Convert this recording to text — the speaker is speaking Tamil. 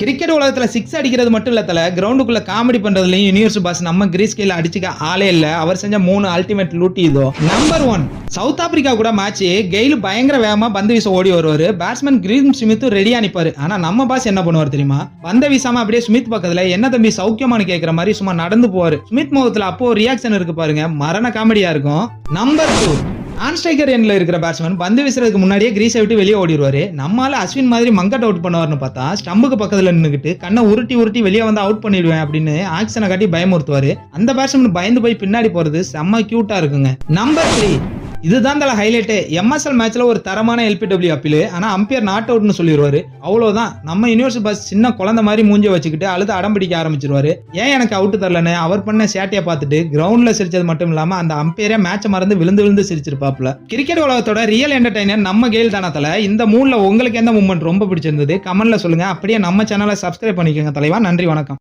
கிரிக்கெட் உலகத்துல சிக்ஸ் அடிக்கிறது மட்டும் இல்ல தல, கிரவுண்டுக்குள்ள காமெடி பண்றதுலயும் யூனிவர்ஸ் பாஸ் நம்ம கிரீஸ் கீழ அடிச்சுக்க ஆளே இல்ல. அவர் செஞ்ச 3 அல்டிமேட் லூட்டி இதோ. நம்பர் 1, சவுத் ஆப்பிரிக்கா கூட மேட்ச் கெயில் பயங்கர வேகமா பந்து வீச ஓடி வருவாரு. பேட்ஸ்மேன் கிரீம் ஸ்மித் ரெடியா நிப்பாரு. ஆனா நம்ம பாஸ் என்ன பண்ணுவார் தெரியுமா? பந்த வீசாம அப்படியே ஸ்மித் பக்கத்துல என்ன தம்பி சௌக்கியமானு கேக்குற மாதிரி சும்மா நடந்து போவாரு. ஸ்மித் முகத்துல அப்போ ரியாக்ஷன் இருக்கு பாருங்க, மரண காமெடியா இருக்கும். நம்பர் 2, ஆன் ஸ்ட்ரைக்கர் எண்ட்ல இருக்கிற பேட்ஸ்மேன் பந்து வீசுறதுக்கு முன்னாடியே கிரீஸை விட்டு வெளியே ஓடிடுவாரு. நம்மால அஸ்வின் மாதிரி மங்கட் அவுட் பண்ணுவார்னு பார்த்தா ஸ்டம்புக்கு பக்கத்துல நின்னுக்கிட்டு கண்ணை உருட்டி வெளியே வந்து அவுட் பண்ணிடுவேன் அப்படின்னு ஆக்ஷனை காட்டி பயமுறுத்துவாரு. அந்த பேட்ஸ்மேன் பயந்து போய் பின்னாடி போறது செம்ம கியூட்டா இருக்குங்க. நம்பர் 3, இதுதான் தல ஹைலைட். எம்எஸ்எல் மேட்ச்ல ஒரு தரமான எல்பிடபிள்யூ அப்பீல், ஆனா அம்பையர் நாட் அவுட்னு சொல்லிடுவாரு. அவ்வளவுதான், நம்ம யூனிவர்ஸ் பாஸ் சின்ன குழந்தை மாதிரி மூஞ்சி வச்சுக்கிட்டு அழுது அடம் பிடிக்க ஆரம்பிச்சிருவாரு. ஏன் எனக்கு அவுட் தரலன்னு அவர் பண்ண சேட்டையை பார்த்துட்டு கிரவுண்ட்ல சிரிச்சது மட்டும் இல்லாம அந்த அம்பையரே மேட்சை மறந்து விழுந்து சிரிச்சிருப்பாப்ல. கிரிக்கெட் உலகத்தோட ரியல் என்டர்டைனர் நம்ம கெயில் தானே தல. இந்த மூணுல உங்களுக்கு எந்த மூமெண்ட் ரொம்ப பிடிச்சிருந்தது கமெண்ட்ல சொல்லுங்க. அப்படியே நம்ம சேனலை சப்ஸ்கிரைப் பண்ணிக்கோங்க தலைவா. நன்றி, வணக்கம்.